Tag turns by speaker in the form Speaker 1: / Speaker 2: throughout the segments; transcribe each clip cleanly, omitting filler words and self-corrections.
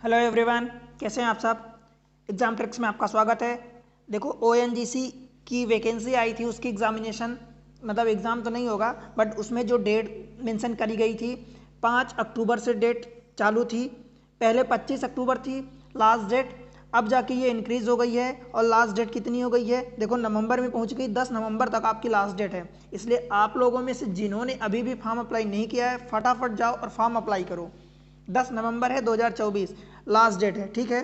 Speaker 1: Hello everyone, कैसे हैं आप सब। एग्ज़ाम ट्रिक्स में आपका स्वागत है। देखो ओएनजीसी की वैकेंसी आई थी, उसकी एग्जामिनेशन मतलब एग्ज़ाम तो नहीं होगा बट उसमें जो डेट मेंशन करी गई थी 5 अक्टूबर से डेट चालू थी। पहले 25 अक्टूबर थी लास्ट डेट, अब जाके ये इंक्रीज़ हो गई है और लास्ट डेट कितनी हो गई है, देखो नवंबर में पहुंच गई। 10 नवंबर तक आपकी लास्ट डेट है। इसलिए आप लोगों में से जिन्होंने अभी भी फॉर्म अप्लाई नहीं किया है फटाफट जाओ और फॉर्म अप्लाई करो। 10 नवंबर है 2024 लास्ट डेट है, ठीक है।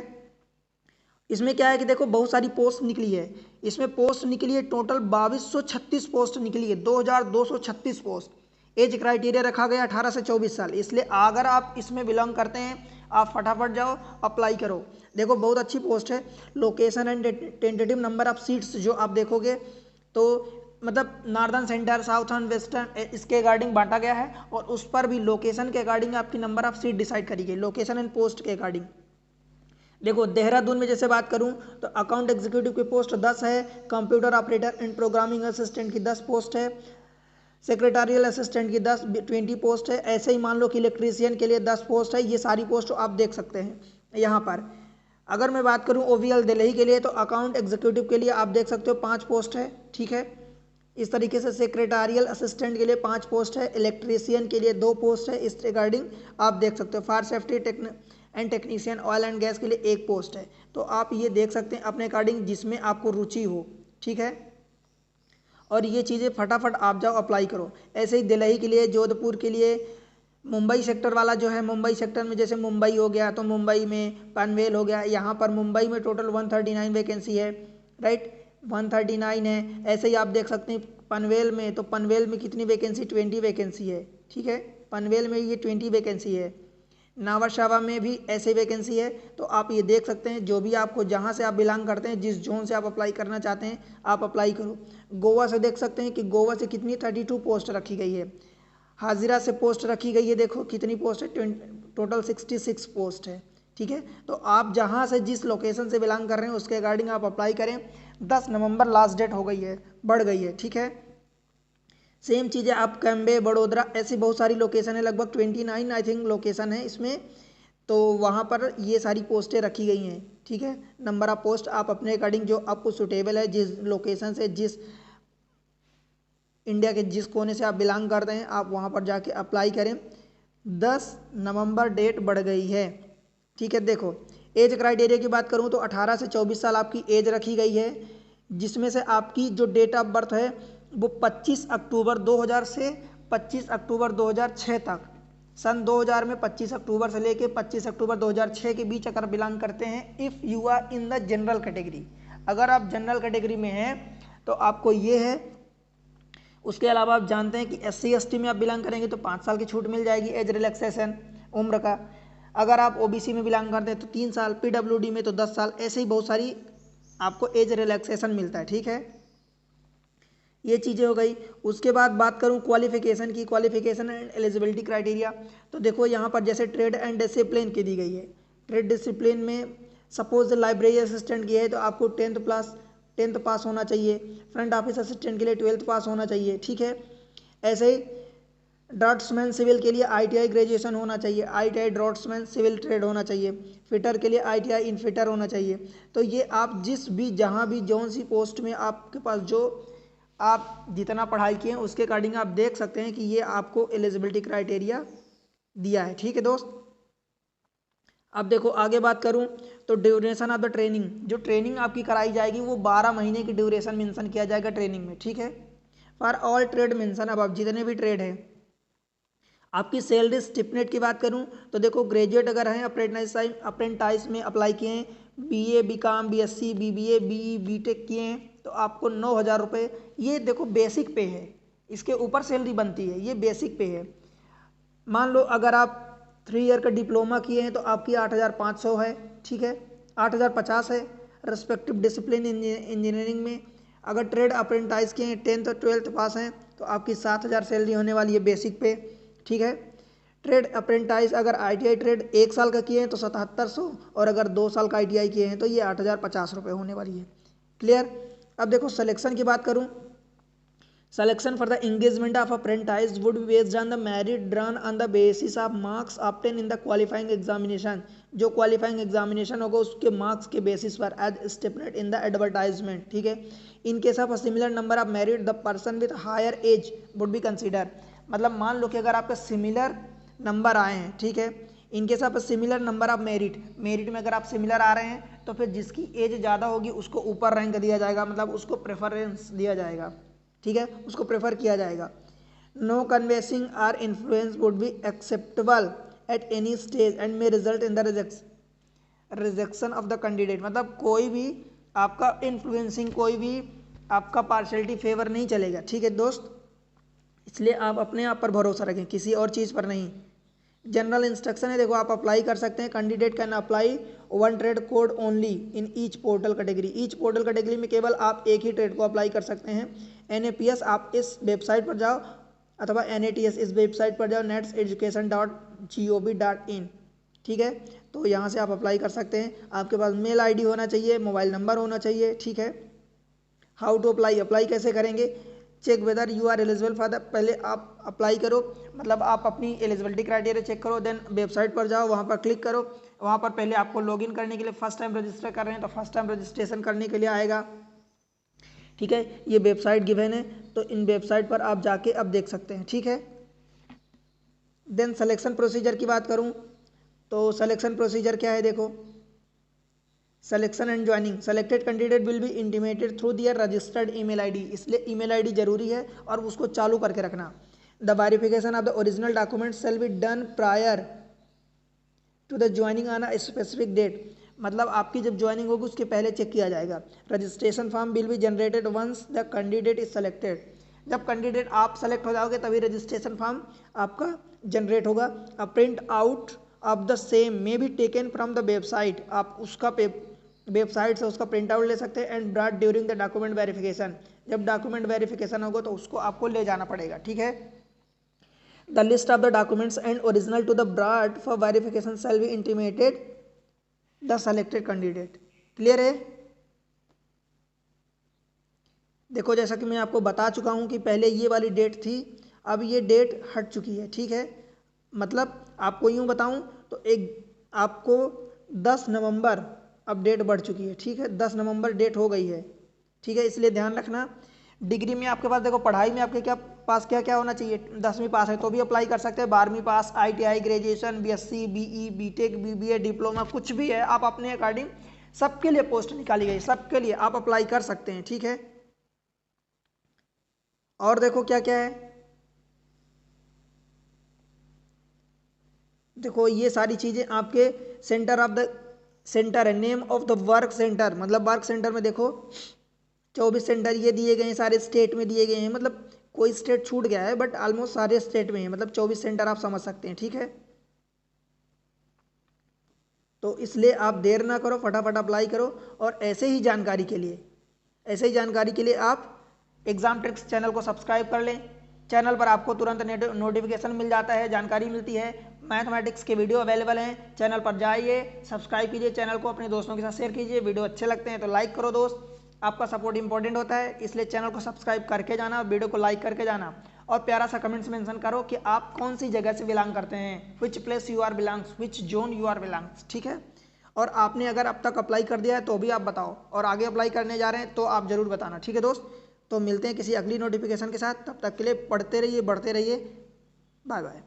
Speaker 1: इसमें क्या है कि देखो बहुत सारी पोस्ट निकली है। इसमें पोस्ट निकली है टोटल 2236 पोस्ट निकली है, 2236 पोस्ट। एज क्राइटेरिया रखा गया 18 से 24 साल। इसलिए अगर आप इसमें बिलोंग करते हैं आप फटाफट जाओ अप्लाई करो। देखो बहुत अच्छी पोस्ट है। Location and tentative number of seats जो आप देखोगे तो मतलब नॉर्दर्न सेंटर साउथर्न वेस्टर्न इसके अकॉर्डिंग बांटा गया है और उस पर भी लोकेशन के अकॉर्डिंग आपकी नंबर ऑफ सीट डिसाइड करी गई, लोकेशन एंड पोस्ट के अकॉर्डिंग। देखो देहरादून में जैसे बात करूं तो अकाउंट एग्जीक्यूटिव की पोस्ट 10 है, computer operator and programming assistant की 10 पोस्ट है, सेक्रेटरियल असिस्टेंट की 20 पोस्ट है। ऐसे ही मान लो कि इलेक्ट्रीशियन के लिए 10 पोस्ट है। ये सारी पोस्ट आप देख सकते हैं यहाँ पर। अगर मैं बात करूँ ओवीएल दिल्ली के लिए तो अकाउंट एग्जीक्यूटिव के लिए आप देख सकते हो 5 पोस्ट है, ठीक है। इस तरीके से सेक्रेटरियल असिस्टेंट के लिए 5 पोस्ट है, इलेक्ट्रीशियन के लिए 2 पोस्ट है। इस रिगार्डिंग आप देख सकते हो। Fire safety and technician oil and gas के लिए 1 पोस्ट है। तो आप ये देख सकते हैं अपने अकॉर्डिंग जिसमें आपको रुचि हो, ठीक है। और ये चीज़ें फटाफट आप जाओ अप्लाई करो। ऐसे ही दिल्ली के लिए, जोधपुर के लिए, मुंबई सेक्टर वाला जो है मुंबई सेक्टर में जैसे मुंबई हो गया तो मुंबई में पनवेल हो गया। यहाँ पर मुंबई में टोटल 139 वैकेंसी है, राइट 139 है। ऐसे ही आप देख सकते हैं पनवेल में, तो पनवेल में कितनी वैकेंसी 20 वैकेंसी है, ठीक है। पनवेल में ये 20 वैकेंसी है। नावाशावा में भी ऐसे वैकेंसी है। तो आप ये देख सकते हैं जो भी आपको जहाँ से आप बिलोंग करते हैं जिस जोन से आप अप्लाई करना चाहते हैं आप अप्लाई करो। गोवा से देख सकते हैं कि गोवा से कितनी 32 पोस्ट रखी गई है। हाजिरा से पोस्ट रखी गई है, देखो कितनी पोस्ट है, टोटल 66 पोस्ट है, ठीक है। तो आप जहाँ से जिस लोकेशन से बिलोंग कर रहे हैं उसके अकॉर्डिंग आप अप्लाई करें। 10 नवंबर लास्ट डेट हो गई है, बढ़ गई है, ठीक है। सेम चीज़ें आप कैम्बे बड़ोदरा ऐसी बहुत सारी लोकेशन है, लगभग 29 आई थिंक लोकेशन है इसमें। तो वहाँ पर ये सारी पोस्टें रखी गई हैं, ठीक है। नंबर ऑफ पोस्ट आप अपने अकॉर्डिंग जो आपको सुटेबल है, जिस लोकेशन से, जिस इंडिया के जिस कोने से आप बिलोंग करते हैं आप वहाँ पर जाके अप्लाई करें। 10 नवंबर डेट बढ़ गई है, ठीक है। देखो एज क्राइटेरिया की बात करूँ तो 18 से 24 साल आपकी एज रखी गई है, जिसमें से आपकी जो डेट ऑफ बर्थ है वो 25 अक्टूबर 2000 से 25 अक्टूबर 2006 तक, सन 2000 में 25 अक्टूबर से लेके 25 अक्टूबर 2006 के बीच अगर बिलोंग करते हैं, if you are in the general category, अगर आप जनरल कैटेगरी में हैं तो आपको ये है। उसके अलावा आप जानते हैं कि SC ST में आप बिलोंग करेंगे तो 5 साल की छूट मिल जाएगी, एज रिलैक्सेशन उम्र का। अगर आप OBC में बिलोंग करते हैं तो 3 साल, PWD में तो 10 साल। ऐसे ही बहुत सारी आपको एज रिलैक्सेशन मिलता है, ठीक है। ये चीज़ें हो गई। उसके बाद बात करूँ क्वालिफिकेशन की, क्वालिफिकेशन एंड एलिजिबिलिटी क्राइटेरिया। तो देखो यहाँ पर जैसे ट्रेड एंड डिसिप्लिन की दी गई है। ट्रेड डिसिप्लिन में सपोज लाइब्रेरी असिस्टेंट की है तो आपको 10th पास होना चाहिए। फ्रंट ऑफिस असिस्टेंट के लिए 12th पास होना चाहिए, ठीक है। ऐसे ही ड्राफ्ट्समैन सिविल के लिए ITI ग्रेजुएशन होना चाहिए, ITI ड्राफ्ट्समैन सिविल ट्रेड होना चाहिए। फिटर के लिए ITI इन फिटर होना चाहिए। तो ये आप जिस भी जहाँ भी जौन सी पोस्ट में आपके पास जो आप जितना पढ़ाई किए हैं उसके अकॉर्डिंग आप देख सकते हैं कि ये आपको एलिजिबिलिटी क्राइटेरिया दिया है, ठीक है दोस्त। अब देखो आगे बात करूं तो ड्यूरेशन ऑफ द ट्रेनिंग, जो ट्रेनिंग आपकी कराई जाएगी वो 12 महीने की ड्यूरेशन मेंशन किया जाएगा ट्रेनिंग में, ठीक है। फॉर ऑल ट्रेड मेंशन, अब आप जितने भी ट्रेड हैं। आपकी सैलरी स्टिपनेट की बात करूं तो देखो ग्रेजुएट अगर हैं, अप्रेंटाइज में अप्लाई किए हैं, BA BCom BSc BBA BE BTech किए हैं तो आपको 9,000 रुपये, ये देखो बेसिक पे है, इसके ऊपर सैलरी बनती है, ये बेसिक पे है। मान लो अगर आप 3 ईयर का डिप्लोमा किए हैं तो आपकी 8,500 है, ठीक है, 8,050 है। रिस्पेक्टिव डिसिप्लिन इंजीनियरिंग में अगर ट्रेड अप्रेंटाइज किए हैं 10th और 12th पास हैं तो आपकी 7,000 सैलरी होने वाली है बेसिक पे, ठीक है। ट्रेड अप्रेंटाइज अगर ITI ट्रेड 1 साल का किए हैं तो 7,700 और अगर 2 साल का ITI किए हैं तो ये 8,050 रुपये होने वाली है, क्लियर। अब देखो सिलेक्शन की बात करूँ Selection for the engagement of apprentice would be based on the merit drawn on the basis of marks obtained in the qualifying examination. जो qualifying examination होगा उसके marks के basis पर as stipulated in the advertisement. ठीक है. In case of a similar number of merit, the person with higher age would be considered. मतलब मान लो कि अगर आपके similar नंबर आए हैं, ठीक है, in case of similar number of merit, merit में अगर आप सिमिलर आ रहे हैं तो फिर जिसकी एज ज़्यादा होगी उसको ऊपर रैंक दिया जाएगा, मतलब उसको प्रेफरेंस दिया जाएगा, ठीक है, उसको प्रेफर किया जाएगा. No canvassing or influence would be acceptable at any stage and may result in the rejection of the candidate. मतलब कोई भी आपका इन्फ्लुएंसिंग, कोई भी आपका पार्शलिटी फेवर नहीं चलेगा. ठीक है दोस्त, इसलिए आप अपने आप पर भरोसा रखें, किसी और चीज़ पर नहीं. जनरल इंस्ट्रक्शन है, देखो आप अप्लाई कर सकते हैं. Candidate can apply one trade code only in each portal category. Each portal category में केवल आप एक ही ट्रेड को अप्लाई कर सकते हैं. NAPS आप इस वेबसाइट पर जाओ अथवा NATS इस वेबसाइट पर जाओ, netseducation.gov.in. ठीक है, तो यहाँ से आप अप्लाई कर सकते हैं. आपके पास मेल ID होना चाहिए, मोबाइल नंबर होना चाहिए. ठीक है. हाउ टू अप्लाई, अप्लाई कैसे करेंगे? Check whether you are eligible for the, पहले आप अप्लाई करो, मतलब आप अपनी एलिजिबिलिटी क्राइटेरिया चेक करो. देन वेबसाइट पर जाओ, वहाँ पर क्लिक करो. वहाँ पर पहले आपको लॉगिन करने के लिए, फर्स्ट टाइम रजिस्टर कर रहे हैं तो फर्स्ट टाइम रजिस्ट्रेशन करने के लिए आएगा. ठीक है, ये वेबसाइट गिवन है तो इन वेबसाइट पर आप जाके अब देख सकते हैं. ठीक है. देन सिलेक्शन प्रोसीजर की बात करूँ तो सिलेक्शन प्रोसीजर क्या है, देखो. Selection and joining, selected candidate will be intimated through their registered email ID. इसलिए ईमेल ID जरूरी है और उसको चालू करके रखना. The verification of the original document shall be done prior to the joining on a specific date. मतलब आपकी जब ज्वाइनिंग होगी उसके पहले चेक किया जाएगा. Registration form will be generated once the candidate is selected. जब कैंडिडेट आप सेलेक्ट हो जाओगे तभी रजिस्ट्रेशन फॉर्म आपका जनरेट होगा. A print out of the same may be taken from the website. आप उसका वेबसाइट से उसका प्रिंट आउट ले सकते हैं. And brought during the document verification. जब डॉक्यूमेंट वेरिफिकेशन होगा तो उसको आपको ले जाना पड़ेगा. ठीक है. The list of the documents and original to the brought for verification shall be intimated the selected candidate. Clear है. देखो जैसा कि मैं आपको बता चुका हूं कि पहले ये वाली डेट थी, अब ये डेट हट चुकी है. ठीक है, मतलब आपको यूं बताऊं तो एक आपको 10 नवंबर अब डेट बढ़ चुकी है. ठीक है, 10 नवंबर डेट हो गई है. ठीक है, इसलिए ध्यान रखना. डिग्री में आपके पास देखो, पढ़ाई में आपके क्या पास क्या क्या होना चाहिए. 10वीं पास है तो भी अप्लाई कर सकते हैं. 12वीं पास, ITI, graduation, BSc, BE, BTech, BBA, diploma, कुछ भी है, आप अपने अकॉर्डिंग सबके लिए पोस्ट निकाली गई, सबके लिए आप अप्लाई कर सकते हैं. ठीक है. और देखो क्या क्या है, देखो ये सारी चीज़ें आपके सेंटर ऑफ द सेंटर है. Name of the work centre, मतलब वर्क सेंटर में देखो 24 सेंटर ये दिए गए हैं, सारे स्टेट में दिए गए हैं. मतलब कोई स्टेट छूट गया है बट ऑलमोस्ट सारे स्टेट में है, मतलब 24 सेंटर आप समझ सकते हैं. ठीक है, तो इसलिए आप देर ना करो, फटाफट अप्लाई करो. और ऐसे ही जानकारी के लिए आप एग्जाम ट्रिक्स चैनल को सब्सक्राइब कर लें. चैनल पर आपको तुरंत नोटिफिकेशन मिल जाता है, जानकारी मिलती है. मैथमेटिक्स के वीडियो अवेलेबल हैं, चैनल पर जाइए, सब्सक्राइब कीजिए, चैनल को अपने दोस्तों के साथ शेयर कीजिए. वीडियो अच्छे लगते हैं तो लाइक करो दोस्त, आपका सपोर्ट इंपॉर्टेंट होता है, इसलिए चैनल को सब्सक्राइब करके जाना, वीडियो को लाइक करके जाना. और प्यारा सा कमेंट्स मेंशन करो कि आप कौन सी जगह से बिलोंग करते हैं, which place you are belongs, which zone you are belongs. ठीक है, और आपने अगर अब तक अप्लाई कर दिया है तो भी आप बताओ, और आगे अप्लाई करने जा रहे हैं तो आप जरूर बताना. ठीक है दोस्त, तो मिलते हैं किसी अगली नोटिफिकेशन के साथ. तब तक के लिए पढ़ते रहिए, बढ़ते रहिए. Bye bye.